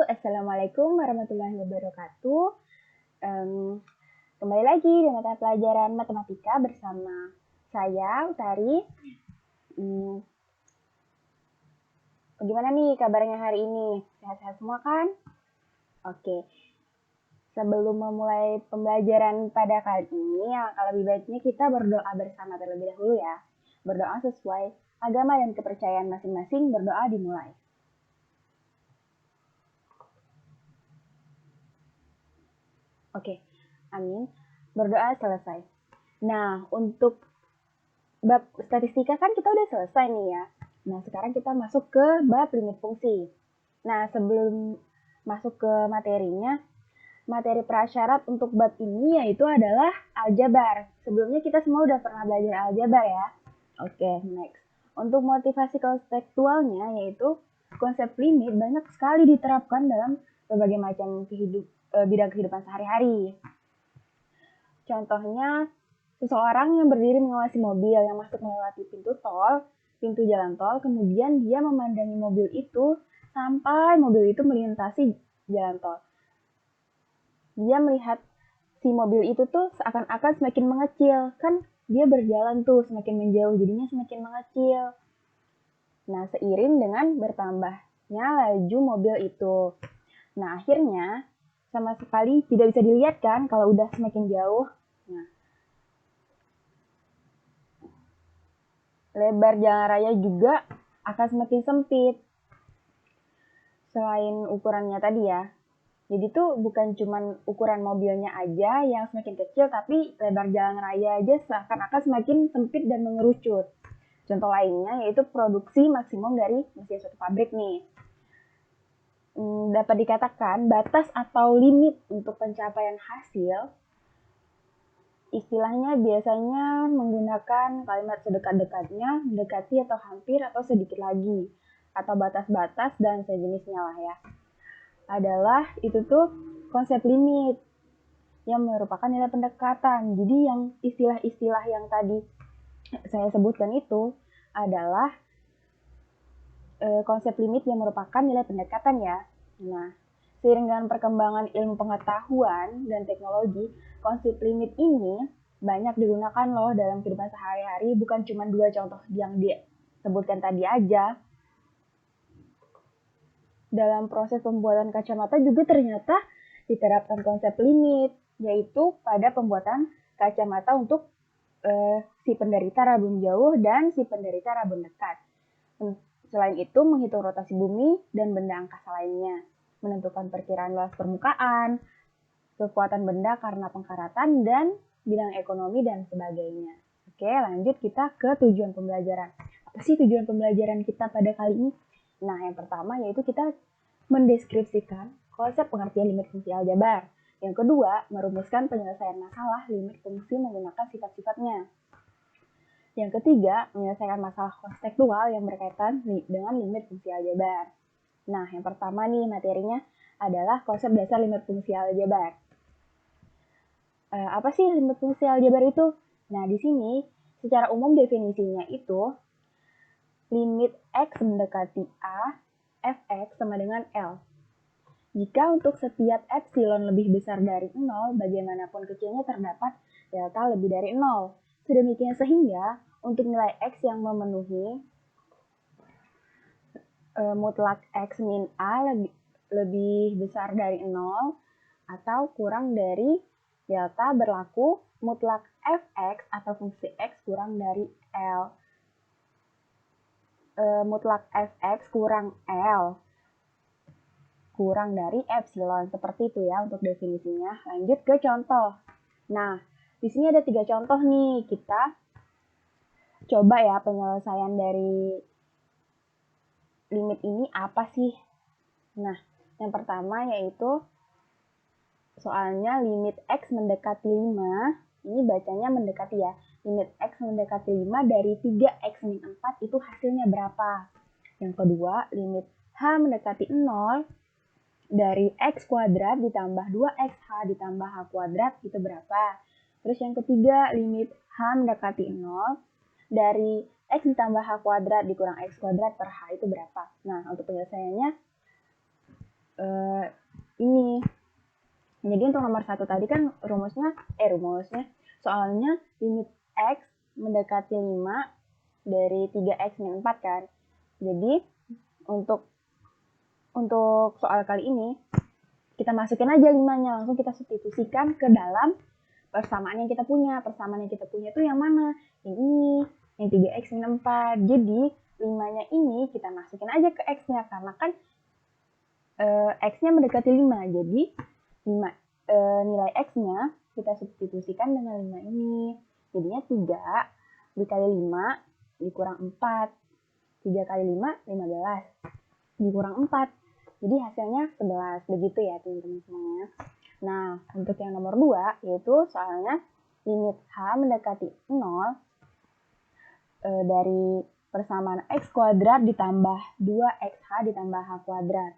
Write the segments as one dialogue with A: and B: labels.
A: Assalamualaikum warahmatullahi wabarakatuh. Kembali lagi di mata pelajaran matematika bersama saya, Utari. Bagaimana nih kabarnya hari ini? Sehat-sehat semua kan? Oke. Sebelum memulai pembelajaran pada kali ini, alangkah lebih baiknya kita berdoa bersama terlebih dahulu ya. Berdoa sesuai agama dan kepercayaan masing-masing, berdoa dimulai. Oke, amin. Berdoa selesai. Nah, untuk bab statistika kan kita udah selesai nih ya. Nah, sekarang kita masuk ke bab limit fungsi. Nah, sebelum masuk ke materinya, materi prasyarat untuk bab ini yaitu adalah aljabar. Sebelumnya kita semua udah pernah belajar aljabar ya. Oke, next. Untuk motivasi konseptualnya yaitu konsep limit banyak sekali diterapkan dalam berbagai macam bidang kehidupan sehari-hari. Contohnya, seseorang yang berdiri mengawasi mobil yang masuk melewati pintu jalan tol, kemudian dia memandangi mobil itu sampai mobil itu melintasi jalan tol. Dia melihat si mobil itu tuh seakan-akan semakin mengecil, kan dia berjalan tuh semakin menjauh, jadinya semakin mengecil. Nah, seiring dengan bertambahnya laju mobil itu. Nah, akhirnya sama sekali tidak bisa dilihat kan kalau udah semakin jauh. Nah, lebar jalan raya juga akan semakin sempit. Selain ukurannya tadi ya. Jadi tuh bukan cuma ukuran mobilnya aja yang semakin kecil, tapi lebar jalan raya aja seakan-akan semakin sempit dan mengerucut. Contoh lainnya yaitu produksi maksimum dari mesin suatu pabrik nih. Dapat dikatakan batas atau limit untuk pencapaian hasil istilahnya biasanya menggunakan kalimat sedekat-dekatnya, mendekati atau hampir atau sedikit lagi, atau batas-batas dan sejenisnya lah ya. Adalah itu tuh konsep limit yang merupakan nilai pendekatan. Jadi yang istilah-istilah yang tadi saya sebutkan itu adalah konsep limit yang merupakan nilai pendekatan ya. Nah, seiring dengan perkembangan ilmu pengetahuan dan teknologi, konsep limit ini banyak digunakan loh dalam kehidupan sehari-hari, bukan cuma 2 contoh yang disebutkan tadi aja. Dalam proses pembuatan kacamata juga ternyata diterapkan konsep limit, yaitu pada pembuatan kacamata untuk si penderita rabun jauh dan si penderita rabun dekat. Selain itu, menghitung rotasi bumi dan benda angkasa lainnya, menentukan perkiraan luas permukaan, kekuatan benda karena pengkaratan, dan bidang ekonomi dan sebagainya. Oke, lanjut kita ke tujuan pembelajaran. Apa sih tujuan pembelajaran kita pada kali ini? Nah, yang pertama yaitu kita mendeskripsikan konsep pengertian limit fungsi aljabar. Yang kedua, merumuskan penyelesaian masalah limit fungsi menggunakan sifat-sifatnya. Yang ketiga, menyelesaikan masalah konseptual yang berkaitan dengan limit fungsi aljabar. Nah, yang pertama nih materinya adalah konsep dasar limit fungsi aljabar. Apa sih limit fungsi aljabar itu? Nah, di sini secara umum definisinya itu limit X mendekati A, Fx sama dengan L. Jika untuk setiap epsilon lebih besar dari 0, bagaimanapun kecilnya terdapat delta lebih dari 0. Sedemikian sehingga untuk nilai X yang memenuhi mutlak X min A lebih besar dari 0 atau kurang dari delta berlaku mutlak Fx atau fungsi X kurang dari L. Mutlak Fx kurang L kurang dari epsilon. Seperti itu ya untuk definisinya. Lanjut ke contoh. Nah, di sini ada 3 contoh nih. Kita coba ya penyelesaian dari limit ini apa sih? Nah, yang pertama yaitu soalnya limit X mendekati 5, ini bacanya mendekati ya. Limit X mendekati 5 dari 3X min 4 itu hasilnya berapa? Yang kedua, limit H mendekati 0 dari X kuadrat ditambah 2XH ditambah H kuadrat itu berapa? Terus yang ketiga, limit H mendekati 0 dari X ditambah H kuadrat dikurang X kuadrat per H itu berapa? Nah, untuk penyelesaiannya Jadi untuk nomor 1 tadi kan rumusnya soalnya limit X mendekati 5 dari 3X min 4 kan. Jadi untuk soal kali ini kita masukin aja 5-nya, langsung kita substitusikan ke dalam persamaan yang kita punya. Persamaan yang kita punya itu yang mana? Yang ini, yang 3X min 4. Jadi 5-nya ini kita masukin aja ke X-nya, karena kan X-nya mendekati 5. Jadi nilai X-nya kita substitusikan dengan 5 ini. Jadinya 3 dikali 5 dikurang 4. 3 kali 5, 15. Dikurang 4. Jadi hasilnya 11. Begitu ya teman-teman semuanya. Nah, untuk yang nomor 2, yaitu soalnya limit H mendekati 0 dari persamaan X kuadrat ditambah 2XH ditambah H kuadrat.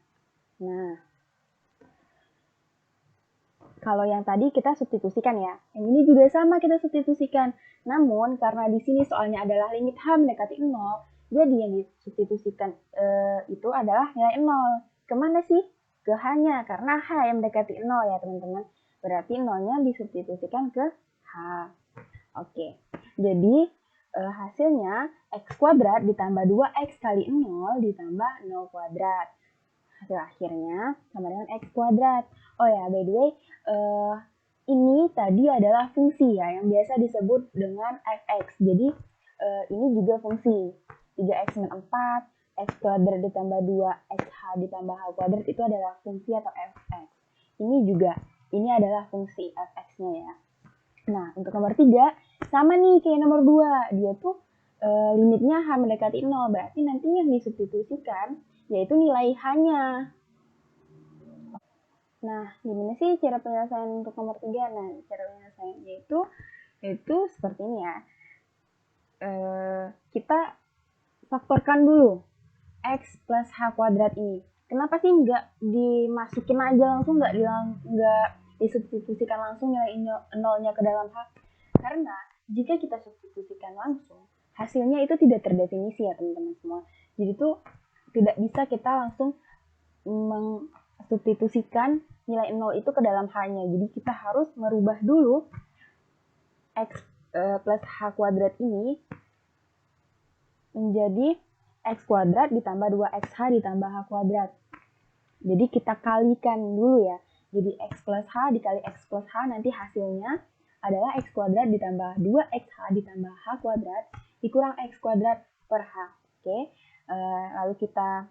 A: Nah, kalau yang tadi kita substitusikan ya. Yang ini juga sama kita substitusikan. Namun, karena di sini soalnya adalah limit H mendekati 0, jadi yang disubstitusikan itu adalah nilai 0. Kemana sih? Ke H-nya, karena H yang mendekati 0 ya teman-teman. Berarti 0-nya disubstitusikan ke H. Oke, jadi hasilnya X kuadrat ditambah 2X kali 0 ditambah 0 kuadrat. Hasil akhirnya sama dengan X kuadrat. Oh ya, by the way, ini tadi adalah fungsi ya, yang biasa disebut dengan fx. Jadi ini juga fungsi. 3X min 4, X kuadrat ditambah 2XH ditambah H kuadrat itu adalah fungsi atau fx. Ini adalah fungsi fx-nya ya. Nah, untuk nomor 3, sama nih kayak nomor 2. Dia tuh limitnya H mendekati 0. Berarti nanti yang disubstitusikan yaitu nilai H-nya. Nah, gimana sih cara penyelesaian untuk nomor 3? Nah, cara penyelesaiannya itu seperti ini ya. Kita faktorkan dulu X plus H kuadrat ini. Kenapa sih nggak dimasukin aja langsung, nggak disubstitusikan langsung nilai nolnya ke dalam H? Karena jika kita substitusikan langsung, hasilnya itu tidak terdefinisi ya teman-teman semua. Jadi tuh tidak bisa kita langsung substitusikan nilai 0 itu ke dalam H-nya. Jadi kita harus merubah dulu X plus H kuadrat ini menjadi X kuadrat ditambah 2XH ditambah H kuadrat. Jadi kita kalikan dulu ya. Jadi X plus H dikali X plus H, nanti hasilnya adalah X kuadrat ditambah 2XH ditambah H kuadrat dikurang X kuadrat per H. Oke. Lalu kita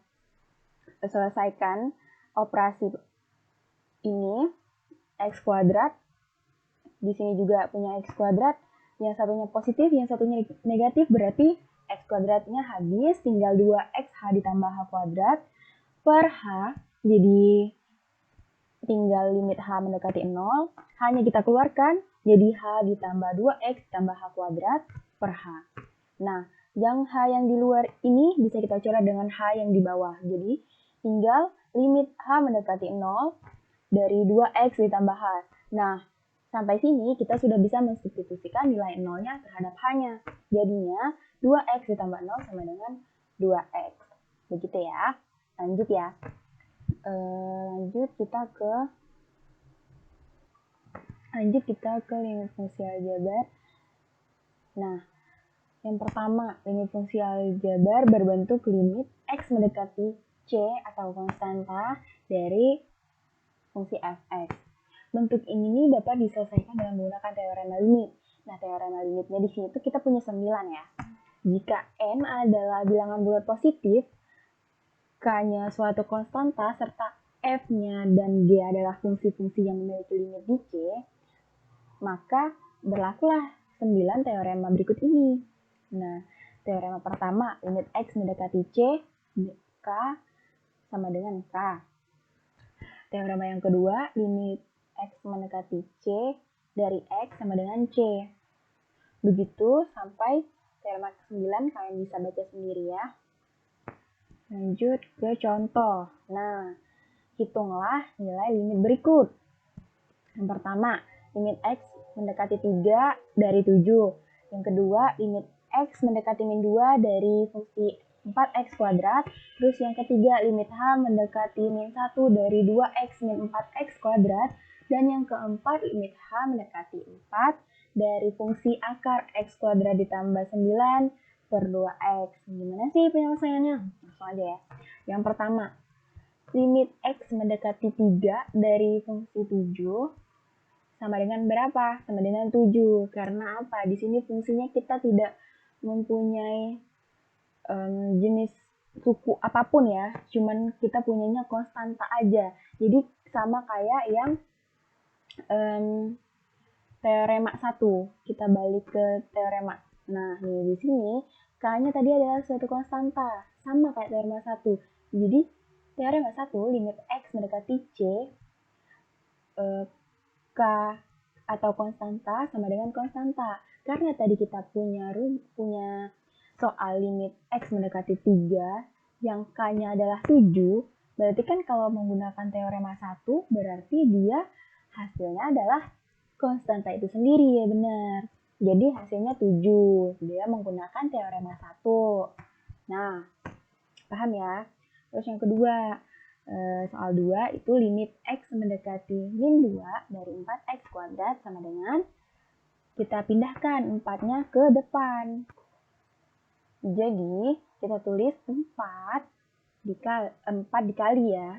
A: selesaikan operasi ini. X kuadrat di sini juga punya X kuadrat, yang satunya positif, yang satunya negatif, berarti X kuadratnya habis, tinggal 2XH ditambah H kuadrat per H, jadi tinggal limit H mendekati 0, H-nya kita keluarkan, jadi H ditambah 2X ditambah H kuadrat per H. Nah, yang H yang di luar ini bisa kita coret dengan H yang di bawah, jadi tinggal limit H mendekati 0 dari 2X ditambah H. Nah, sampai sini kita sudah bisa mensubstitusikan nilai 0-nya terhadap H-nya. Jadinya 2X ditambah 0 sama dengan 2X. Begitu ya. Lanjut ya. Lanjut kita ke limit fungsi aljabar. Nah, yang pertama, limit fungsi aljabar berbentuk limit X mendekati C atau konstanta dari fungsi fx. Bentuk ini nih dapat diselesaikan dengan menggunakan teorema limit. Nah, teorema limitnya di sini tuh kita punya 9 ya. Jika N adalah bilangan bulat positif, K-nya suatu konstanta, serta F-nya dan G adalah fungsi-fungsi yang memiliki limit di C, maka berlakulah 9 teorema berikut ini. Nah, teorema pertama, limit X mendekati C, K sama dengan K. Teorema yang kedua, limit X mendekati C dari X sama dengan C. Begitu sampai teorema ke-9, kalian bisa baca sendiri ya. Lanjut ke contoh. Nah, hitunglah nilai limit berikut. Yang pertama, limit X mendekati 3 dari 7. Yang kedua, limit X mendekati min 2 dari fungsi 4X kuadrat. Terus yang ketiga, limit H mendekati min 1 dari 2X min 4X kuadrat. Dan yang keempat, limit H mendekati 4 dari fungsi akar X kuadrat ditambah 9 per 2X. Gimana sih penyelesaiannya? Langsung aja ya. Yang pertama, limit X mendekati 3 dari fungsi 7 sama dengan berapa? Sama dengan 7. Karena apa? Di sini fungsinya kita tidak mempunyai jenis suku apapun ya, cuman kita punyanya konstanta aja. Jadi sama kayak yang teorema 1. Kita balik ke teorema. Nah, nih di sini K-nya tadi adalah suatu konstanta, sama kayak teorema 1. Jadi teorema 1 limit X mendekati C, K atau konstanta sama dengan konstanta. Karena tadi kita punya soal limit X mendekati 3 yang K-nya adalah 7, berarti kan kalau menggunakan teorema 1 berarti dia hasilnya adalah konstanta itu sendiri, ya benar. Jadi hasilnya 7, dia menggunakan teorema 1. Nah, paham ya? Terus yang kedua, soal 2 itu limit X mendekati min 2 dari 4X kuadrat sama dengan kita pindahkan 4-nya ke depan. Jadi, kita tulis 4 dikali ya.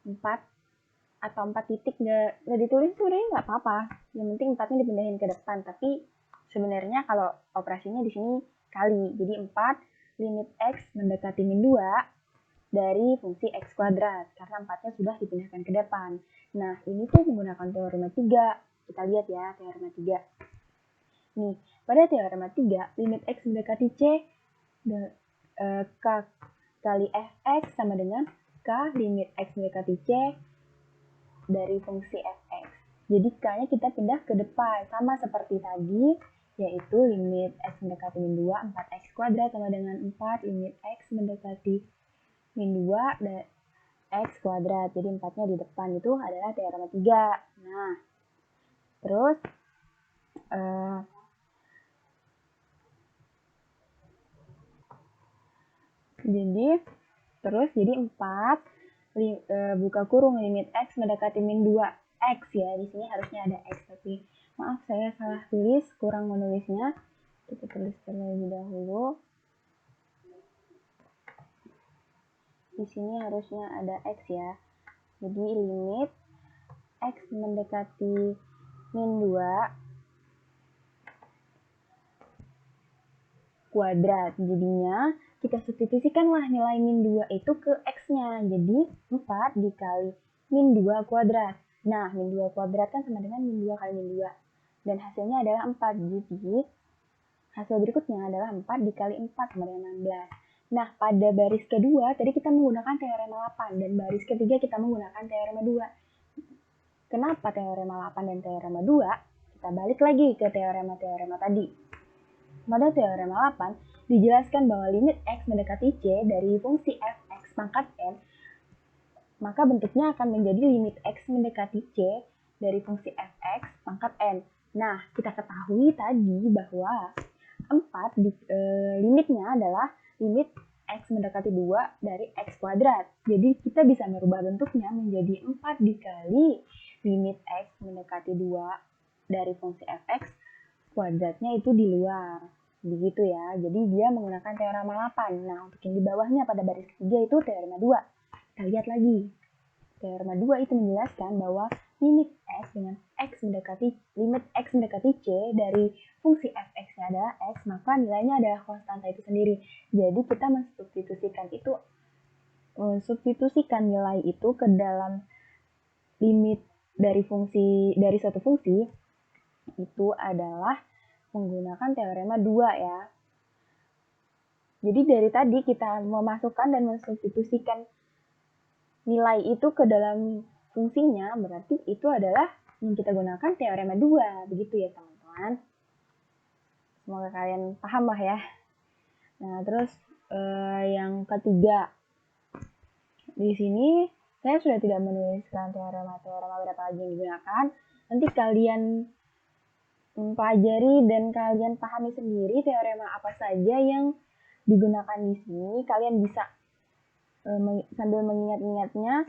A: 4 atau 4 titik nggak ditulis sebenarnya nggak apa-apa. Yang penting 4-nya dipindahin ke depan. Tapi sebenarnya kalau operasinya di sini kali. Jadi 4 limit X mendekati min 2 dari fungsi X kuadrat. Karena 4-nya sudah dipindahkan ke depan. Nah, ini tuh menggunakan teorema 3. Kita lihat ya, teorema 3. Nih, pada teorema 3, limit X mendekati C, K kali Fx sama dengan K limit X mendekati C dari fungsi Fx. Jadi K-nya kita pindah ke depan, sama seperti tadi, yaitu limit X mendekati min 2, 4X kuadrat sama dengan 4 limit X mendekati min 2 dan X kuadrat. Jadi 4-nya di depan itu adalah teorema 3. Nah, terus jadi 4 buka kurung limit X mendekati min 2X ya. Di sini harusnya ada X, tapi maaf saya salah tulis, kurang menulisnya. Kita tulis terlebih dahulu. Di sini harusnya ada X ya. Jadi limit X mendekati min 2 kuadrat. Jadinya kita substitusikanlah nilai min 2 itu ke X-nya. Jadi 4 dikali min 2 kuadrat. Nah, min 2 kuadrat kan sama dengan min 2 kali min 2. Dan hasilnya adalah 4. Jadi hasil berikutnya adalah 4 dikali 4 sama dengan 16. Nah, pada baris kedua tadi kita menggunakan teorema 8 dan baris ketiga kita menggunakan teorema 2. Kenapa teorema 8 dan teorema 2? Kita balik lagi ke teorema-teorema tadi. Pada teorema 8 dijelaskan bahwa limit X mendekati C dari fungsi Fx pangkat N, maka bentuknya akan menjadi limit X mendekati C dari fungsi Fx pangkat N. Nah, kita ketahui tadi bahwa 4 limitnya adalah limit X mendekati 2 dari X kuadrat. Jadi kita bisa merubah bentuknya menjadi 4 dikali limit X mendekati 2 dari fungsi Fx kuadratnya itu di luar. Begitu ya. Jadi dia menggunakan teorema 8. Nah, untuk yang di bawahnya pada baris ketiga itu teorema 2. Kita lihat lagi. Teorema 2 itu menjelaskan bahwa limit X dengan limit X mendekati C dari fungsi Fx-nya adalah X, maka nilainya adalah konstanta itu sendiri. Jadi kita mensubstitusikan nilai itu ke dalam limit dari suatu fungsi itu adalah menggunakan teorema 2 ya. Jadi dari tadi kita memasukkan dan mensubstitusikan nilai itu ke dalam fungsinya, berarti itu adalah yang kita gunakan teorema 2. Begitu ya teman-teman. Semoga kalian paham lah ya. Nah, terus yang ketiga. Di sini saya sudah tidak menuliskan teorema berapa lagi yang digunakan. Nanti kalian pelajari dan kalian pahami sendiri teorema apa saja yang digunakan di sini. Kalian bisa sambil mengingat-ingatnya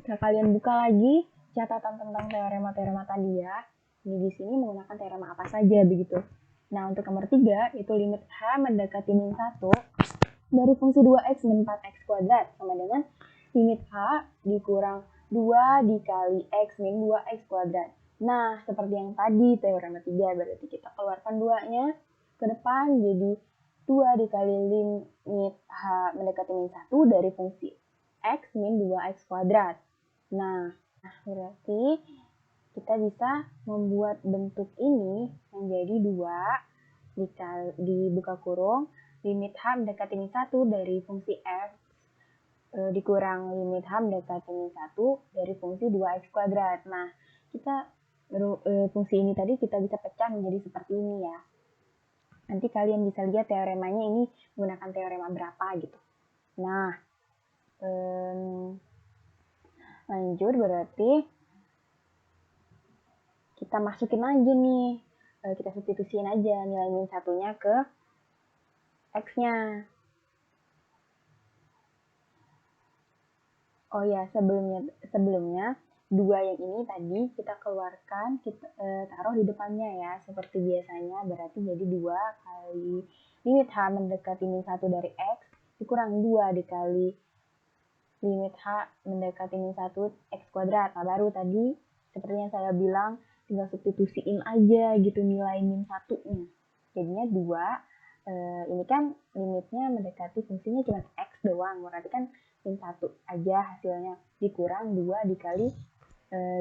A: kalian buka lagi catatan tentang teorema-teorema tadi ya. Ini di sini menggunakan teorema apa saja begitu. Nah, untuk nomor 3 itu limit H mendekati min 1 dari fungsi 2x min 4x kuadrat sama dengan limit H dikurang 2 dikali x min 2x kuadrat. Nah, seperti yang tadi teorema 3 berarti kita keluarkan 2-nya ke depan jadi 2 dikali limit H mendekati min 1 dari fungsi x min 2x kuadrat. Nah, berarti kita bisa membuat bentuk ini menjadi 2 dibuka kurung limit H mendekati min 1 dari fungsi f dikurang limit H mendekati min 1 dari fungsi 2x kuadrat. Nah, kita fungsi ini tadi kita bisa pecah menjadi seperti ini ya. Nanti kalian bisa lihat teoremanya ini menggunakan teorema berapa gitu. Nah, lanjut berarti kita masukin aja nih, kita substitusiin aja nilai min 1-nya ke x-nya. Oh ya, sebelumnya 2 yang ini tadi kita keluarkan, kita taruh di depannya ya, seperti biasanya, berarti jadi 2 kali limit H mendekati min 1 dari x, dikurang 2 dikali limit H mendekati min 1 x kuadrat. Nah, baru tadi, seperti yang saya bilang, tinggal substitusiin aja gitu nilai min 1-nya. Jadinya 2, ini kan limitnya mendekati fungsinya cuma x doang, berarti kan min 1 aja hasilnya, dikurang 2 dikali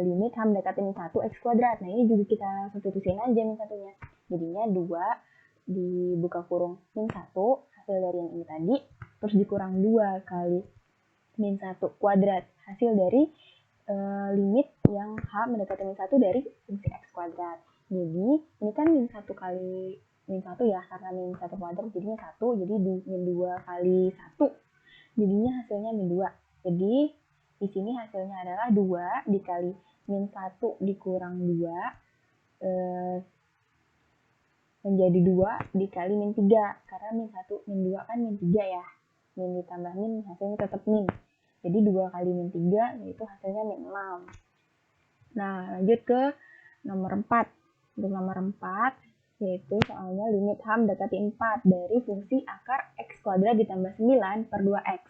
A: limit H mendekati min 1 x kuadrat. Nah, ini juga kita substitusiin aja min 1-nya. Jadinya 2 dibuka kurung min 1 hasil dari yang ini tadi, terus dikurang 2 kali min 1 kuadrat hasil dari limit yang H mendekati min 1 dari fungsi x kuadrat. Jadi, ini kan min 1 kali min 1 ya, karena min 1 kuadrat jadinya 1, jadi min 2 kali 1. Jadinya hasilnya min 2. Jadi, di sini hasilnya adalah 2 dikali min 1 dikurang 2 menjadi 2 dikali min 3. Karena min 1, min 2 kan min 3 ya. Min ditambah min hasilnya tetap min. Jadi 2 kali min 3 yaitu hasilnya min 6. Nah, lanjut ke nomor 4. Untuk nomor 4 yaitu soalnya limit H mendekati 4 dari fungsi akar x kuadrat ditambah 9 per 2x.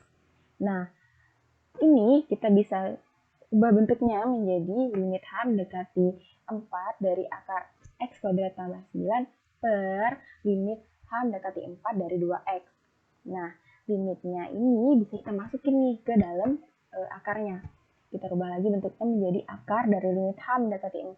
A: Nah, ini kita bisa ubah bentuknya menjadi limit H mendekati 4 dari akar x kuadrat tambah 9 per limit H mendekati 4 dari 2x. Nah, limitnya ini bisa kita masukin nih ke dalam akarnya. Kita rubah lagi bentuknya menjadi akar dari limit H mendekati 4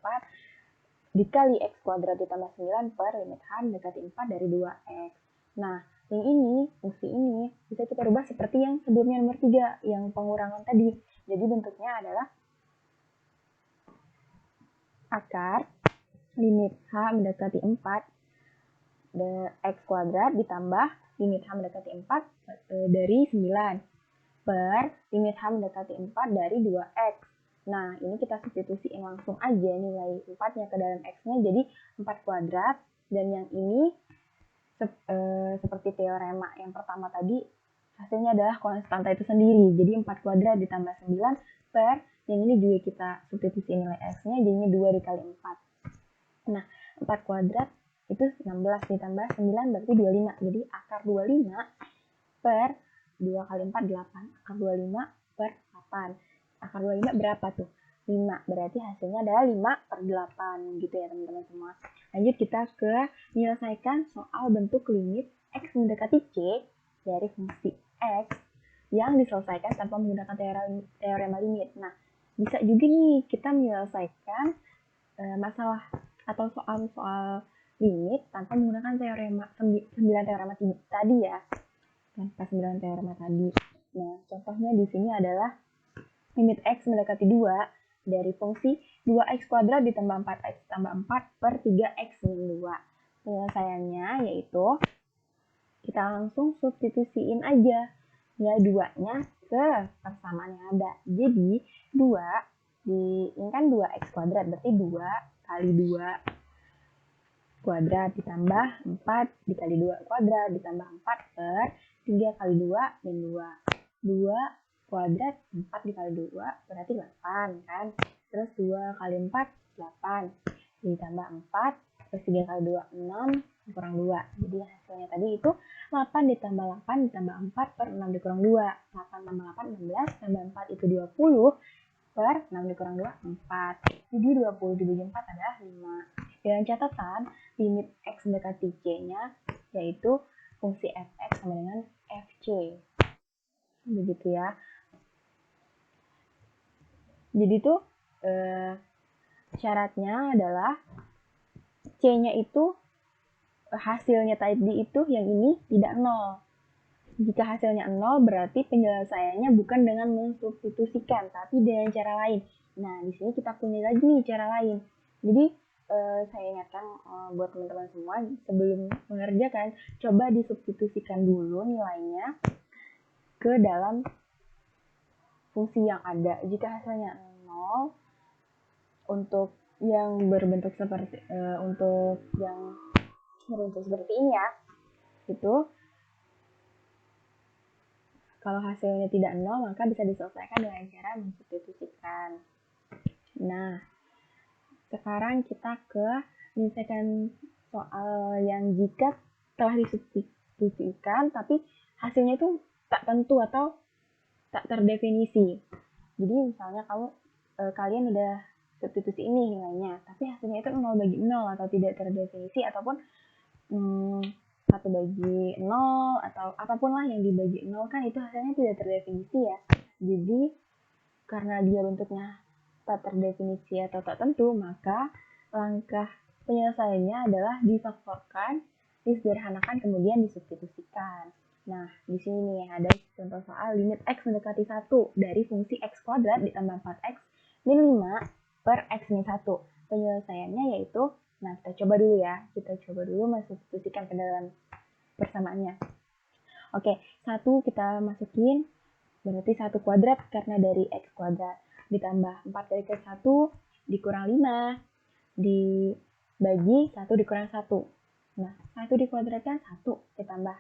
A: dikali x kuadrat ditambah 9 per limit H mendekati 4 dari 2x. Nah, yang ini, fungsi ini, bisa kita rubah seperti yang sebelumnya nomor 3, yang pengurangan tadi. Jadi bentuknya adalah akar limit H mendekati 4 x kuadrat ditambah limit H mendekati 4 dari 9 per limit H mendekati 4 dari 2x. Nah, ini kita substitusiin langsung aja nilai 4-nya ke dalam x-nya jadi 4 kuadrat. Dan yang ini seperti teorema yang pertama tadi, hasilnya adalah konstanta itu sendiri. Jadi 4 kuadrat ditambah 9 per, yang ini juga kita substitusi nilai x-nya jadinya 2 dikali 4. Nah, 4 kuadrat itu 16 ditambah 9 berarti 25. Jadi akar 25 per 2 kali 4, 8. Akar 25 per 8. Akar 25 berapa tuh? 5. Berarti hasilnya adalah 5 per 8. Gitu ya teman-teman semua. Lanjut kita ke menyelesaikan soal bentuk limit x mendekati c dari fungsi x yang diselesaikan tanpa menggunakan teorema limit. Nah, bisa juga nih kita menyelesaikan masalah atau soal-soal limit tanpa menggunakan teorema 9 teorema tadi ya. Tanpa 9 teorema tadi. Nah, contohnya di sini adalah limit x mendekati 2 dari fungsi 2x kuadrat ditambah 4x tambah 4 per 3x min 2. Penyelesaiannya yaitu kita langsung substitusiin aja nilai 2-nya ke persamaan yang ada. Jadi 2 ini kan 2x kuadrat berarti 2 kali 2 kuadrat ditambah 4 dikali 2 kuadrat ditambah 4 per 3 kali 2 min 2. 2 kuadrat 4 dikali 2 berarti 8 kan. Terus 2 kali 4 8 ditambah 4 terus 3 kali 2 6 dikurang 2. Jadi hasilnya tadi itu 8 ditambah 8 ditambah 4 per 6 dikurang 2. 8 tambah 8 16 tambah 4 itu 20 per 6 dikurang 2 4. Jadi 20 dibagi 4 adalah 5. Dengan catatan limit x mendekati c-nya yaitu fungsi fx sama dengan fc. Begitu ya. Jadi tuh syaratnya adalah C-nya itu hasilnya tadi itu yang ini tidak 0. Jika hasilnya 0 berarti penyelesaiannya bukan dengan mensubstitusikan tapi dengan cara lain. Nah, di sini kita punya lagi nih cara lain. Jadi saya ingatkan buat teman-teman semua sebelum mengerjakan coba disubstitusikan dulu nilainya ke dalam fungsi yang ada. Jika hasilnya 0 untuk yang berbentuk seperti untuk yang berbentuk seperti ini ya, itu kalau hasilnya tidak 0 maka bisa diselesaikan dengan cara mensubstitusikan. Nah, sekarang kita ke menyelesaikan soal yang jika telah disubstitusikan tapi hasilnya itu tak tentu atau tak terdefinisi. Jadi misalnya kalian udah substitusi ini nilainya, tapi hasilnya itu 0 bagi 0 atau tidak terdefinisi ataupun 1 bagi 0 atau apapun lah yang dibagi 0 kan itu hasilnya tidak terdefinisi ya. Jadi karena dia bentuknya tak terdefinisi atau tak tentu, maka langkah penyelesaiannya adalah difaktorkan, disederhanakan, kemudian disubstitusikan. Nah, di sini ada contoh soal limit x mendekati 1 dari fungsi x kuadrat ditambah 4x min 5 per x min 1. Penyelesaiannya yaitu, nah kita coba dulu ya. Kita coba dulu mensubstitusikan ke dalam persamaannya. Oke, 1 kita masukin, berarti 1 kuadrat karena dari x kuadrat. Ditambah 4 kali ke 1 dikurang 5, dibagi 1 dikurang 1. Nah, 1 dikuadratkan 1 ditambah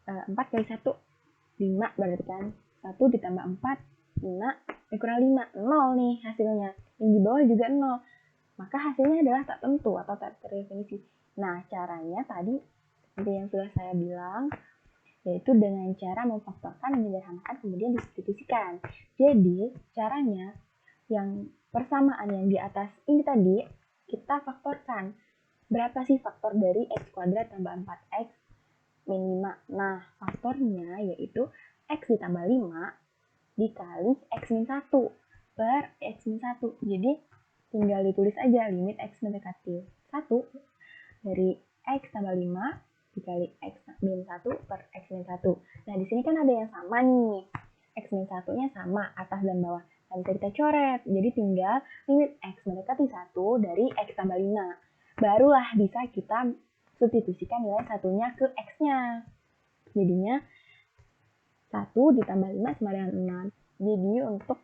A: 4 kali 1, 5 berarti kan. 1 ditambah 4, 5 dikurang 5, 0 nih hasilnya. Yang di bawah juga 0. Maka hasilnya adalah tak tentu atau tak terdefinisi. Nah, caranya tadi seperti yang sudah saya bilang, yaitu dengan cara memfaktorkan, menyederhanakan, kemudian disubstitusikan. Jadi, caranya yang persamaan yang di atas ini tadi, kita faktorkan. Berapa sih faktor dari x kuadrat tambah 4x min 5? Nah, faktornya yaitu x ditambah 5 dikali x min 1 per x min 1. Jadi, tinggal ditulis aja limit x mendekati 1 dari x tambah 5 dikali x min 1 per x min 1. Nah, di sini kan ada yang sama nih. X min 1-nya sama atas dan bawah. Nah, bisa kita coret. Jadi tinggal limit x mendekati 1 dari x tambah 5. Barulah bisa kita substitusikan nilai satunya ke x-nya. Jadinya 1 ditambah 5 sama dengan 6. Jadi untuk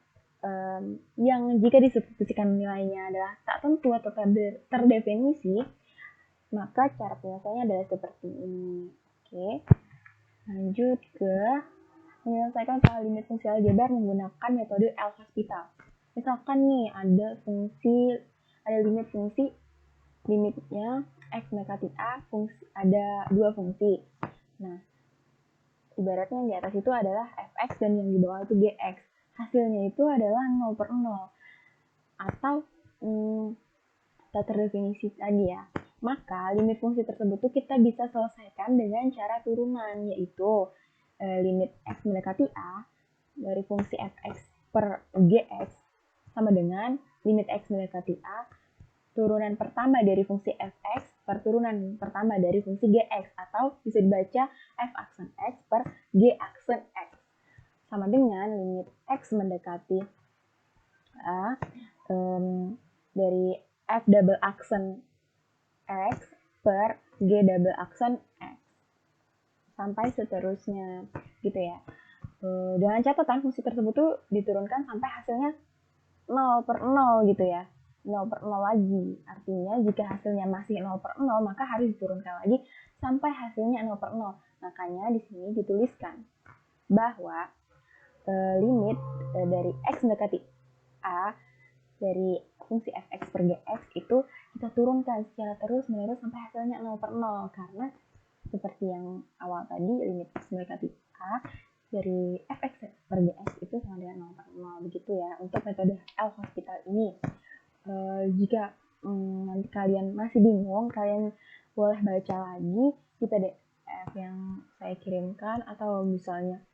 A: yang jika disubstitusikan nilainya adalah tak tentu atau terdefinisi, maka cara penyelesaiannya adalah seperti ini. Oke, lanjut ke menyelesaikan soal limit fungsi aljabar menggunakan metode L-Hospital. Misalkan nih ada limit fungsi, limitnya x mendekati a, ada dua fungsi. Nah, ibaratnya yang di atas itu adalah fx dan yang di bawah itu gx. Hasilnya itu adalah 0 per 0 atau tak terdefinisi tadi ya. Maka limit fungsi tersebut tuh kita bisa selesaikan dengan cara turunan, yaitu limit x mendekati a dari fungsi fx per gx sama dengan limit x mendekati a turunan pertama dari fungsi fx per turunan pertama dari fungsi gx, atau bisa dibaca f aksen x per g aksen x sama dengan limit x mendekati a dari f double aksen x per g double aksen x sampai seterusnya gitu ya. Dengan catatan fungsi tersebut tuh diturunkan sampai hasilnya 0 per 0 gitu ya. 0 per 0 lagi. Artinya jika hasilnya masih 0 per 0 maka harus diturunkan lagi sampai hasilnya 0 per 0. Makanya di sini dituliskan bahwa limit dari x mendekati a dari fungsi fx per gx itu kita turunkan secara terus-menerus sampai hasilnya 0/0, karena seperti yang awal tadi, limit x mendekati a dari fx per gx itu sama dengan 0/0, begitu ya untuk metode L'Hospital ini. Jika nanti kalian masih bingung, kalian boleh baca lagi di PDF yang saya kirimkan, atau misalnya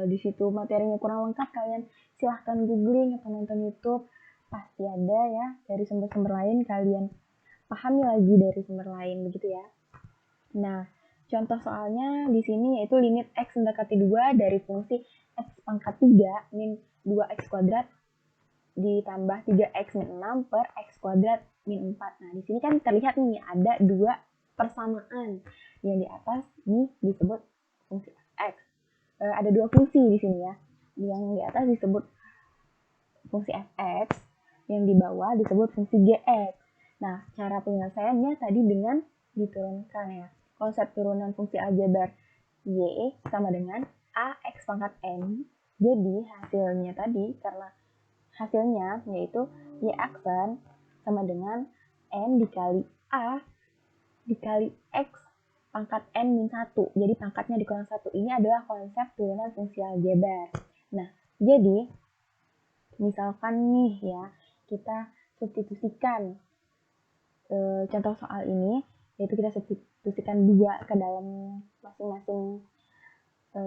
A: di situ materinya kurang lengkap, kalian silahkan googling atau nonton YouTube, pasti ada ya dari sumber-sumber lain, kalian pahami lagi dari sumber lain, begitu ya. Nah, contoh soalnya di sini yaitu limit x mendekati 2 dari fungsi x pangkat 3 min 2x kuadrat ditambah 3x min 6 per x kuadrat min 4. Nah, di sini kan terlihat nih ada dua persamaan. Yang di atas ini disebut fungsi x. Ada dua fungsi di sini ya. Yang di atas disebut fungsi fx, yang di bawah disebut fungsi gx. Nah, cara penyelesaiannya tadi dengan diturunkan ya. Konsep turunan fungsi aljabar y sama dengan ax pangkat n. Jadi hasilnya tadi, karena hasilnya yaitu y aksen sama dengan n dikali a dikali x pangkat n min 1. Jadi pangkatnya dikurang 1. Ini adalah konsep turunan fungsi aljabar. Nah, jadi misalkan nih ya, kita substitusikan contoh soal ini, yaitu kita substitusikan 2 ke dalam masing-masing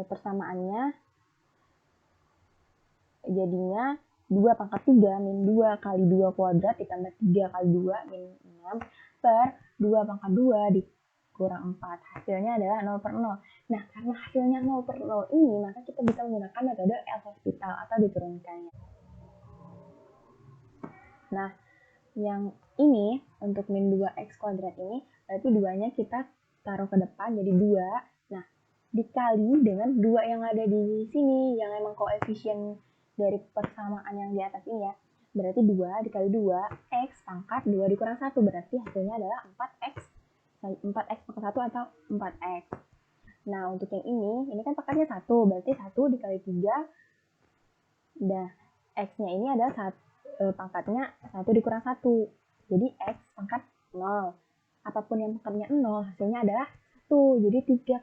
A: persamaannya. Jadinya 2 pangkat 3 min 2 kali 2 kuadrat ditambah 3 kali 2 min 6 per 2 pangkat 2 dikurang 4. Hasilnya adalah 0/0. Nah, karena hasilnya 0/0 ini, maka kita bisa menggunakan metode L'Hospital atau diturunkannya. Nah, yang ini untuk min 2x kuadrat ini, berarti 2-nya kita taruh ke depan jadi 2. Nah, dikali dengan 2 yang ada di sini, yang emang koefisien dari persamaan yang di atas ini ya. Berarti 2 dikali 2, x pangkat 2 dikurang 1, berarti hasilnya adalah 4x pangkat 1 atau 4x. Nah, untuk yang ini kan pangkatnya 1, berarti 1 dikali 3, nah, x-nya ini adalah 1, pangkatnya 1 dikurang 1, jadi x pangkat 0. Apapun yang pangkatnya 0, hasilnya adalah 1, jadi 3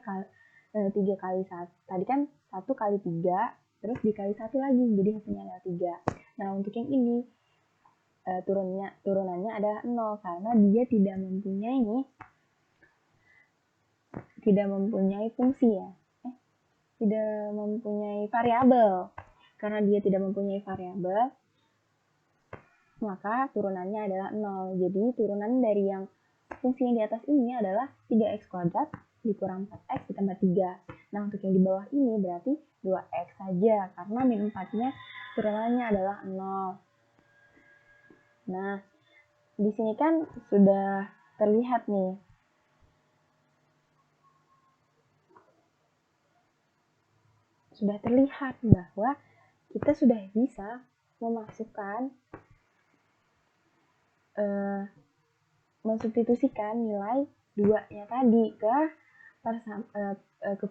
A: kali 1, tadi kan 1 kali 3, terus dikali 1 lagi, jadi hasilnya adalah 3. Nah, untuk yang ini turunannya adalah 0, karena dia tidak mempunyai fungsi ya, tidak mempunyai variabel. Karena dia tidak mempunyai variabel, maka turunannya adalah 0. Jadi turunan dari yang fungsi yang di atas ini adalah 3x kuadrat dikurang 4x ditambah 3. Nah, untuk yang di bawah ini berarti 2x saja, karena min 4-nya turunannya adalah 0. Nah, di sini kan sudah terlihat nih. Sudah terlihat bahwa kita sudah bisa memasukkan mensubstitusikan nilai 2-nya tadi ke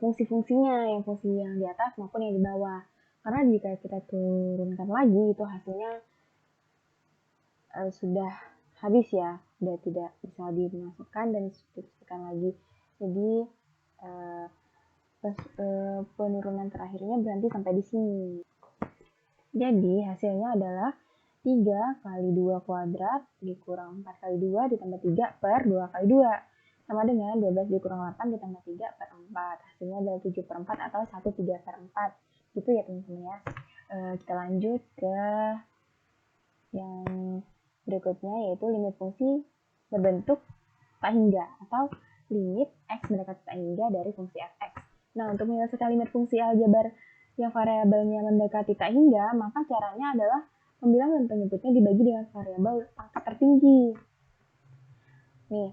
A: fungsi-fungsinya, yang fungsi yang di atas maupun yang di bawah. Karena jika kita turunkan lagi, itu hasilnya sudah habis ya, sudah tidak bisa dimasukkan dan disubstitusikan lagi. Jadi penurunan terakhirnya berhenti sampai di sini. Jadi hasilnya adalah 3 kali 2 kuadrat dikurang 4 kali 2 ditambah 3 per 2 kali 2. Sama dengan 12 dikurang 8 ditambah 3 per 4. Hasilnya adalah 7 per 4 atau 1/3 per 4. Gitu ya teman-teman ya. Kita lanjut ke yang berikutnya, yaitu limit fungsi berbentuk tak hingga atau limit x mendekati tak hingga dari fungsi fx. Nah, untuk menyelesaikan limit fungsi aljabar yang variabelnya mendekati tak hingga, maka caranya adalah pembilang dan penyebutnya dibagi dengan variabel pangkat tertinggi. Nih,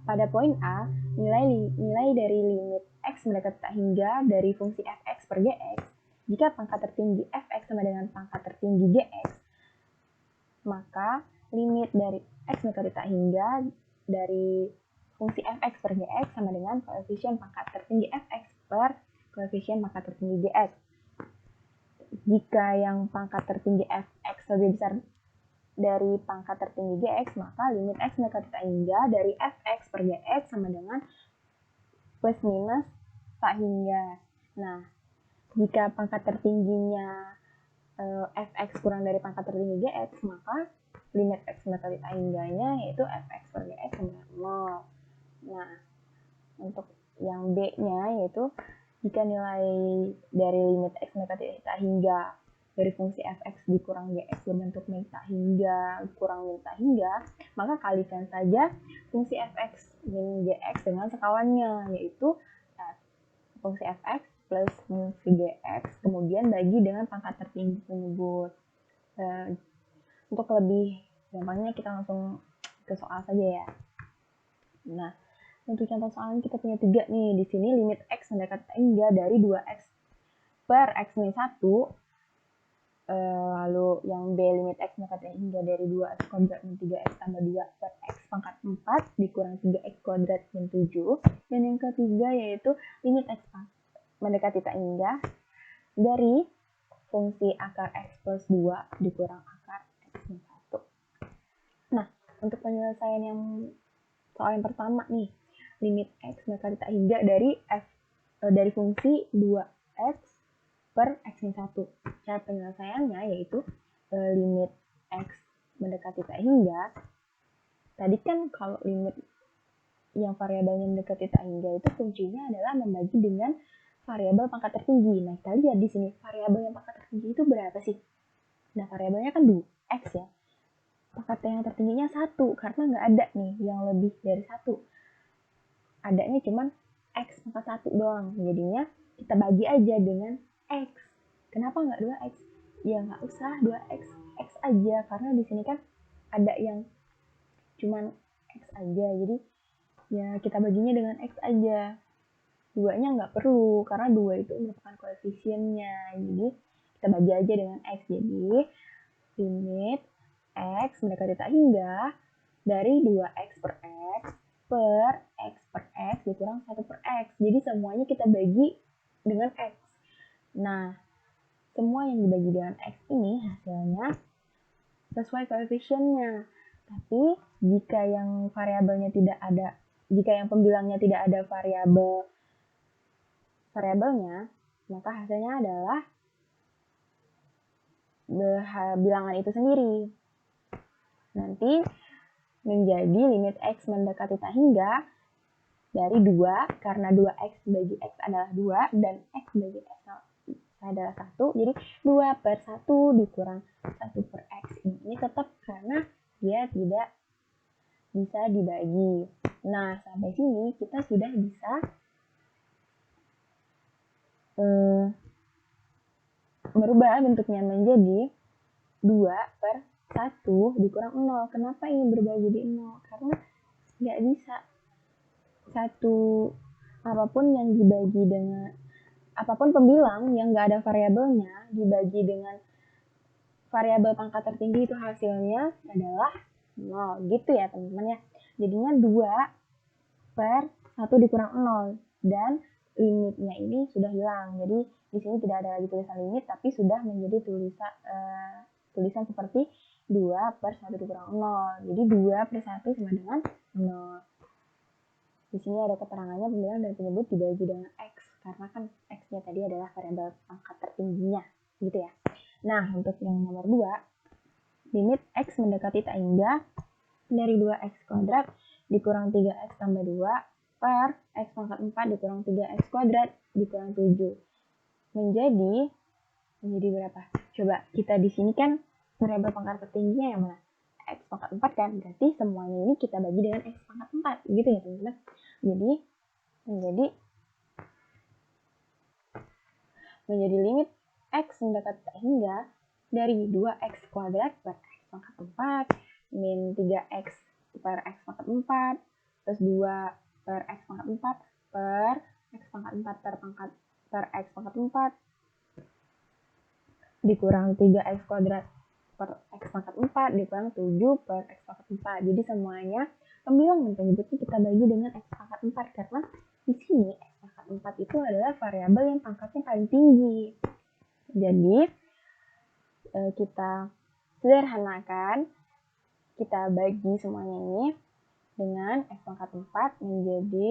A: pada poin A, nilai dari limit x mendekati tak hingga dari fungsi fx per gx, jika pangkat tertinggi fx sama dengan pangkat tertinggi gx, maka limit dari x mendekati tak hingga dari fungsi fx per gx sama dengan koefisien pangkat tertinggi fx per koefisien pangkat tertinggi Gx. Jika yang pangkat tertinggi Fx lebih besar dari pangkat tertinggi Gx, maka limit x mendekati tak hingga dari Fx per Gx sama dengan plus minus tak hingga. Nah, jika pangkat tertingginya Fx kurang dari pangkat tertinggi Gx, maka limit x mendekati tak hingganya yaitu Fx per Gx sama dengan 0. Nah, untuk yang B-nya yaitu jika nilai dari limit x mendekati tak hingga dari fungsi fx dikurang gx berbentuk min tak hingga kurang min tak hingga, maka kalikan saja fungsi fx min gx dengan sekawannya, yaitu fungsi fx plus fungsi gx kemudian bagi dengan pangkat tertinggi tersebut. Untuk lebih gampangnya kita langsung ke soal saja ya. Nah, untuk contoh soalnya kita punya 3 nih. Di sini limit x mendekati tak hingga dari 2x per x min 1. Lalu yang B limit x mendekati tak hingga dari 2x kuadrat min 3x tambah 2 per x pangkat 4 dikurang 3x kuadrat min 7. Dan yang ketiga yaitu limit x mendekati tak hingga dari fungsi akar x plus 2 dikurang akar x min 1. Nah, untuk penyelesaian yang soal yang pertama nih, limit x mendekati tak hingga dari fungsi 2x per x min 1. Cara penyelesaiannya yaitu limit x mendekati tak hingga. Tadi kan kalau limit yang variabelnya mendekati tak hingga itu kuncinya adalah membagi dengan variabel pangkat tertinggi. Nah, kita lihat di sini variabel yang pangkat tertinggi itu berapa sih? Nah, variabelnya kan 2x ya. Pangkat yang tertingginya 1 karena nggak ada nih yang lebih dari 1. Adanya cuman x pangkat 1 doang. Jadinya kita bagi aja dengan x. Kenapa nggak 2x? Ya nggak usah 2x, x aja karena di sini kan ada yang cuman x aja. Jadi ya kita baginya dengan x aja. 2-nya nggak perlu karena 2 itu merupakan koefisiennya. Jadi kita bagi aja dengan x. Jadi limit x mendekati tak hingga dari 2x per x dikurang 1 per x. Jadi semuanya kita bagi dengan x. Nah, semua yang dibagi dengan x ini hasilnya sesuai koefisiennya. Tapi jika yang variabelnya tidak ada, jika yang pembilangnya tidak ada variabelnya, maka hasilnya adalah bilangan itu sendiri. Nanti menjadi limit x mendekati tak hingga dari 2, karena 2x bagi x adalah 2 dan x bagi x adalah 1, jadi 2 per 1 dikurang 1 per x. Ini tetap karena dia tidak bisa dibagi. Nah, sampai sini kita sudah bisa merubah bentuknya menjadi 2 per 1 dikurang 0. Kenapa ini berubah jadi 0? Karena nggak bisa apapun pembilang yang nggak ada variabelnya dibagi dengan variabel pangkat tertinggi itu hasilnya adalah 0. Gitu ya teman-teman ya. Jadinya 2 per 1 dikurang 0. Dan limitnya ini sudah hilang. Jadi di sini tidak ada lagi tulisan limit tapi sudah menjadi tulisan seperti 2 per 1 dikurang 0. Jadi 2 per 1 sama dengan 0. Di sini ada keterangannya pembilang dan penyebut dibagi dengan x. Karena kan x-nya tadi adalah variabel pangkat tertingginya. Gitu ya. Nah, untuk yang nomor 2, limit x mendekati tak hingga dari 2x kuadrat dikurang 3x tambah 2 per x pangkat 4 dikurang 3x kuadrat dikurang 7. Menjadi berapa? Coba kita di sini kan variabel pangkat tertingginya yang mana? X pangkat 4 kan? Berarti semuanya ini kita bagi dengan x pangkat 4. Gitu ya teman-teman. Jadi menjadi limit x mendekati tak hingga dari 2x kuadrat per x pangkat 4 min 3x per x pangkat 4 plus 2 per x pangkat 4 per x pangkat 4 per x pangkat 4 dikurang 3x kuadrat per x pangkat 4 dikurang 7 per x pangkat 4. Jadi semuanya pembilang dan penyebutnya kita bagi dengan x pangkat 4 karena di sini x pangkat 4 itu adalah variabel yang pangkatnya paling tinggi. Jadi, kita sederhanakan, kita bagi semuanya ini dengan x pangkat 4 menjadi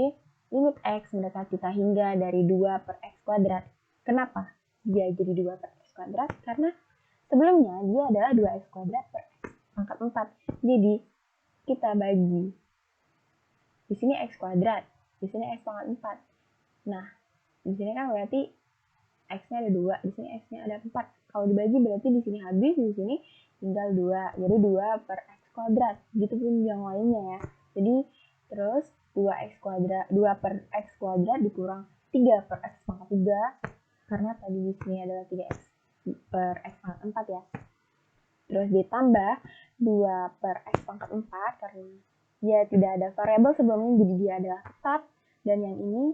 A: limit x mendekati θ hingga dari 2 per x kuadrat. Kenapa dia jadi 2 per x kuadrat? Karena sebelumnya dia adalah 2x kuadrat per x pangkat 4. Jadi, kita bagi. Di sini x kuadrat, di sini x pangkat 4. Nah, di sini kan berarti x-nya ada 2, di sini x-nya ada 4. Kalau dibagi berarti di sini habis, di sini tinggal 2. Jadi 2 per x kuadrat. Gitu pun yang lainnya ya. Jadi terus 2x kuadrat, 2 per x kuadrat dikurang 3 per x pangkat 3. Karena tadi di sini adalah 3x per x pangkat 4 ya. Terus ditambah 2 per x pangkat 4 karena dia tidak ada variabel sebelumnya, jadi dia adalah tetap. Dan yang ini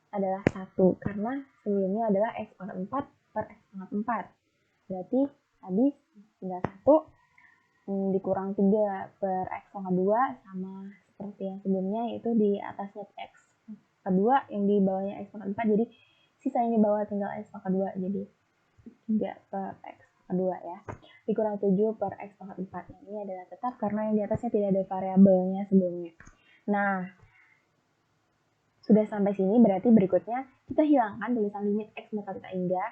A: adalah 1 karena sebelumnya adalah x pangkat 4 per x pangkat 4. Berarti habis tinggal 1 dikurang 3 per x pangkat 2 sama seperti yang sebelumnya, yaitu di atasnya x pangkat 2 yang di bawahnya x pangkat 4. Jadi sisa yang di bawah tinggal x pangkat 2, jadi 3 per x pangkat 2 ya. Dikurang 7 per x pangkat 4. Yang ini adalah tetap karena yang di atasnya tidak ada variabelnya sebelumnya. Nah, sudah sampai sini berarti berikutnya kita hilangkan tulisan limit x mendekati θ hingga,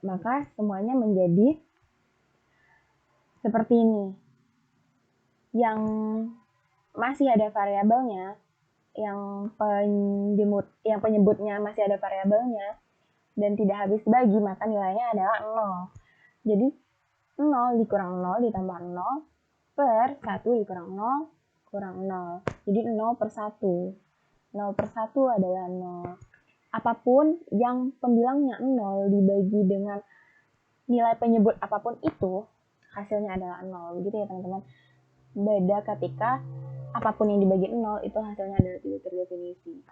A: maka semuanya menjadi seperti ini. Yang masih ada variabelnya, yang penyebutnya masih ada variabelnya dan tidak habis bagi, maka nilainya adalah 0. Jadi 0 dikurang 0 ditambah 0 per 1 dikurang 0 kurang 0. Jadi 0 per 1. 0 per 1 adalah 0. Apapun yang pembilangnya 0 dibagi dengan nilai penyebut apapun itu, hasilnya adalah 0. Begitu ya teman-teman. Beda ketika apapun yang dibagi 0 itu hasilnya adalah tidak terdefinisi.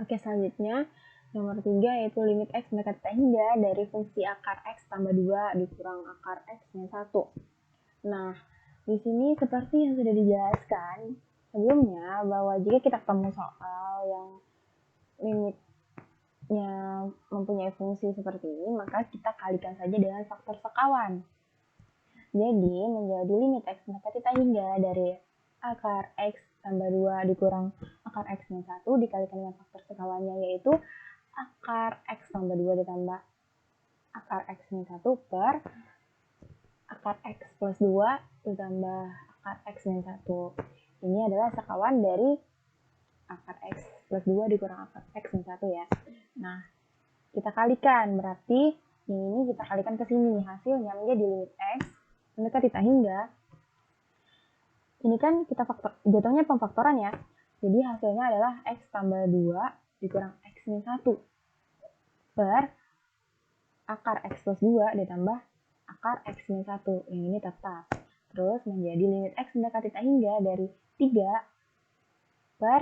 A: Oke, selanjutnya nomor 3 yaitu limit x mendekati θ hingga dari fungsi akar x tambah 2 dikurang akar x min 1. Nah, di sini seperti yang sudah dijelaskan sebelumnya, bahwa jika kita ketemu soal yang limitnya mempunyai fungsi seperti ini, maka kita kalikan saja dengan faktor sekawan. Jadi menjadi limit x mendekati θ hingga dari akar x tambah 2 dikurang akar x min 1 dikalikan dengan faktor sekawannya, yaitu akar x tambah 2 ditambah akar x min 1 per akar x plus 2 ditambah akar x min 1. Ini adalah sekawan dari akar x plus 2 dikurang akar x min 1 ya. Nah, kita kalikan, berarti ini kita kalikan ke sini, hasilnya menjadi limit x mendekati θ hingga. Ini kan kita jatuhnya pemfaktoran ya. Jadi hasilnya adalah x tambah 2 dikurang x min 1 per akar x plus 2 ditambah akar x min 1. Yang ini tetap. Terus menjadi limit x mendekati θ hingga dari 3 per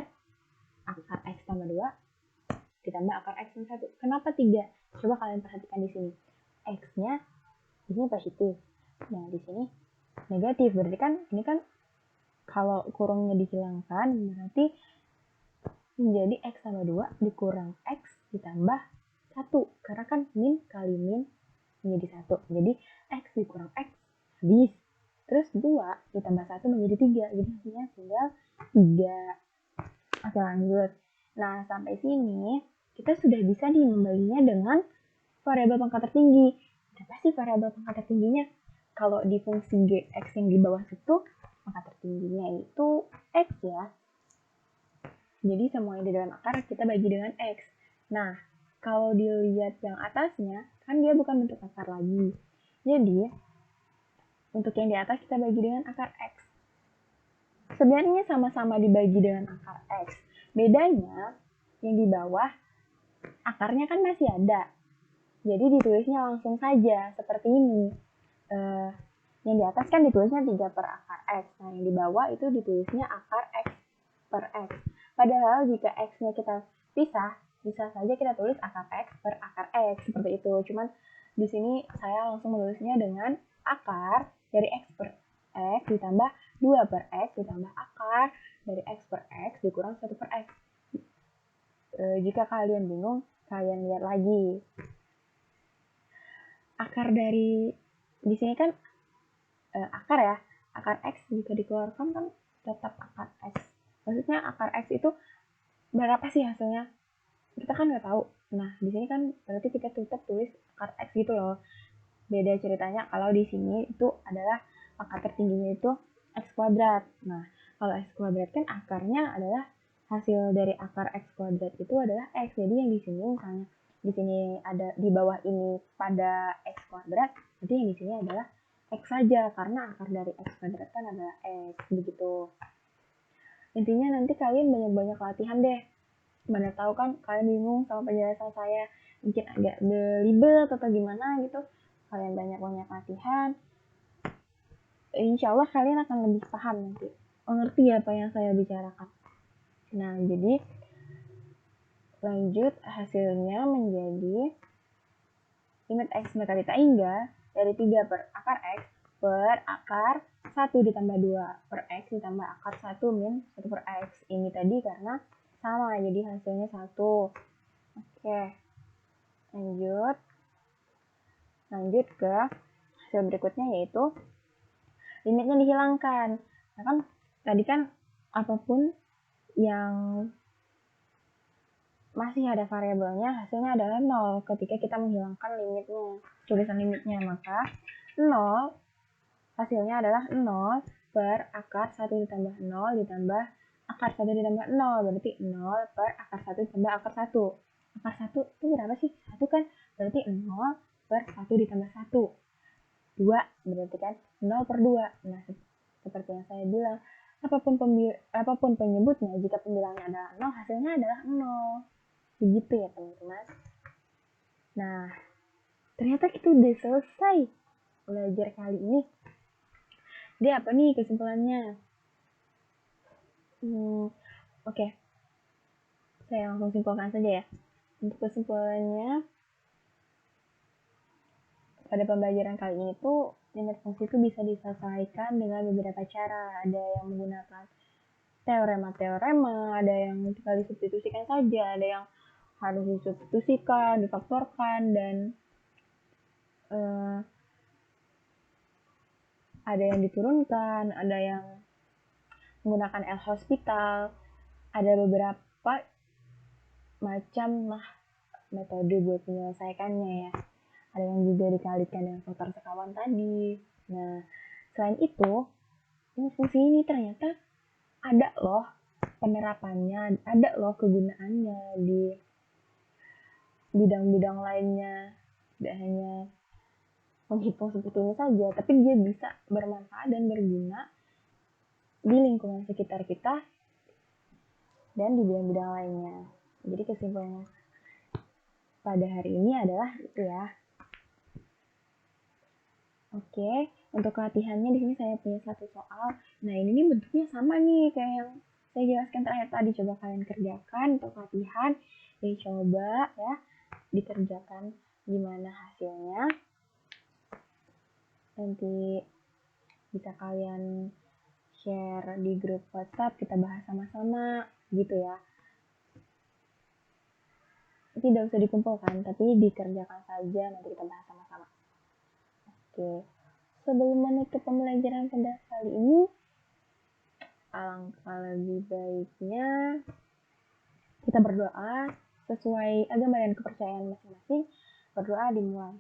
A: akar x tambah 2 ditambah akar x min 1. Kenapa 3? Coba kalian perhatikan di sini. X-nya di sini positif. Nah, di sini negatif. Berarti kan ini kan kalau kurungnya dihilangkan berarti menjadi x tambah 2 dikurang x ditambah 1. Karena kan min kali min menjadi 1. Jadi x dikurang x habis. Terus 2 ditambah 1 menjadi 3. Jadi hasilnya tinggal 3. Oke, lanjut. Nah, sampai sini kita sudah bisa membaginya dengan variabel pangkat tertinggi. Berapa sih variabel pangkat tertingginya? Kalau di fungsi x yang di bawah situ, pangkat tertingginya itu x ya. Jadi semua yang di dalam akar kita bagi dengan x. Nah, kalau dilihat yang atasnya, kan dia bukan bentuk akar lagi. Jadi, untuk yang di atas kita bagi dengan akar x. Sebenarnya sama-sama dibagi dengan akar x. Bedanya, yang di bawah, akarnya kan masih ada. Jadi ditulisnya langsung saja, seperti ini. Yang di atas kan ditulisnya 3 per akar x. Nah, yang di bawah itu ditulisnya akar x per x. Padahal jika x-nya kita pisah, bisa saja kita tulis akar x per akar x. Seperti itu. Cuman di sini saya langsung menulisnya dengan akar dari x per x ditambah 2 per x ditambah akar dari x per x dikurang 1 per x. Jika kalian bingung, kalian lihat lagi. Akar dari di sini kan akar ya, akar X jika dikeluarkan kan tetap akar X. Maksudnya akar X itu berapa sih hasilnya? Kita kan nggak tahu. Nah, di sini kan berarti kita tetap tulis akar X gitu loh. Beda ceritanya kalau di sini itu adalah akar tertingginya itu X kuadrat. Nah, kalau X kuadrat kan akarnya adalah hasil dari akar X kuadrat itu adalah X. Jadi yang di sini misalnya di sini ada di bawah ini pada X kuadrat, jadi yang di sini adalah X saja karena akar dari X kuadrat kan adalah X begitu. Intinya nanti kalian banyak-banyak latihan deh. Mana tahu kan kalian bingung sama penjelasan saya, mungkin agak belibet atau gimana gitu. Kalian banyak-banyak latihan, insya Allah kalian akan lebih paham nanti, mengerti apa yang saya bicarakan. Nah, jadi lanjut hasilnya menjadi limit X mekalita hingga dari 3 per akar X per akar 1 ditambah 2 per X ditambah akar 1 min 1 per X. Ini tadi karena sama, jadi hasilnya 1. Oke, lanjut ke hasil berikutnya, yaitu limitnya dihilangkan. Nah kan tadi kan apapun yang masih ada variabelnya hasilnya adalah 0 ketika kita menghilangkan limitnya, tulisan limitnya, maka 0 hasilnya adalah 0 per akar 1 ditambah 0 ditambah akar 1 ditambah 0, berarti 0 per akar 1 ditambah akar 1. Akar 1 itu berapa sih? 1 kan, berarti 0 per 1 ditambah 1. 2 berarti kan 0 per 2. Nah, seperti yang saya bilang, apapun penyebutnya, jika pembilangnya adalah 0, hasilnya adalah 0. Begitu ya teman-teman. Nah, ternyata kita udah selesai belajar kali ini. Jadi apa nih kesimpulannya? Oke. Saya langsung simpulkan saja ya. Untuk kesimpulannya, pada pembelajaran kali ini tuh limit fungsi itu bisa diselesaikan dengan beberapa cara. Ada yang menggunakan teorema-teorema, ada yang tinggal disubstitusikan saja, ada yang harus disubstitusikan, difaktorkan, dan ada yang diturunkan, ada yang menggunakan L-Hospital, ada beberapa macam metode buat menyelesaikannya ya. Ada yang juga dikalikan dengan faktor sekawan tadi. Nah, selain itu, fungsi ini ternyata ada loh penerapannya, ada loh kegunaannya di bidang-bidang lainnya. Tidak hanya menghitung seperti ini saja, tapi dia bisa bermanfaat dan berguna di lingkungan sekitar kita dan di bidang-bidang lainnya. Jadi kesimpulannya pada hari ini adalah itu ya. Oke, untuk latihannya di sini saya punya satu soal. Nah, ini nih bentuknya sama nih kayak yang saya jelaskan terakhir tadi. Coba kalian kerjakan untuk latihan. Dicoba ya, dikerjakan gimana hasilnya. Nanti bisa kalian share di grup WhatsApp, kita bahas sama-sama gitu ya. Tidak usah dikumpulkan, tapi dikerjakan saja, nanti kita bahas sama-sama. Oke, sebelum menutup pembelajaran pada kali ini, alangkah lebih baiknya kita berdoa sesuai agama dan kepercayaan masing-masing. Berdoa dimulai.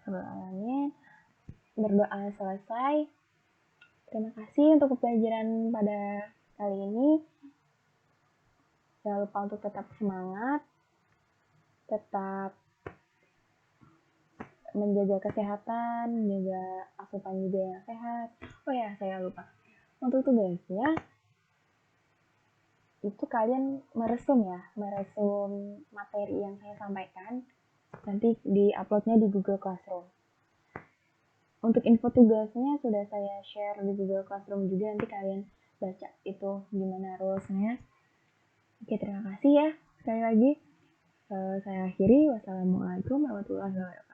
A: Amin. Berdoa selesai. Terima kasih untuk pembelajaran pada kali ini. Jangan lupa untuk tetap semangat, tetap menjaga kesehatan, menjaga asupan juga yang sehat. Oh ya, saya lupa. Untuk tugasnya, itu kalian meresum materi yang saya sampaikan. Nanti di-uploadnya di Google Classroom. Untuk info tugasnya sudah saya share di Google Classroom juga, nanti kalian baca itu gimana rulesnya. Oke, terima kasih ya sekali lagi. Saya akhiri. Wassalamualaikum warahmatullahi wabarakatuh.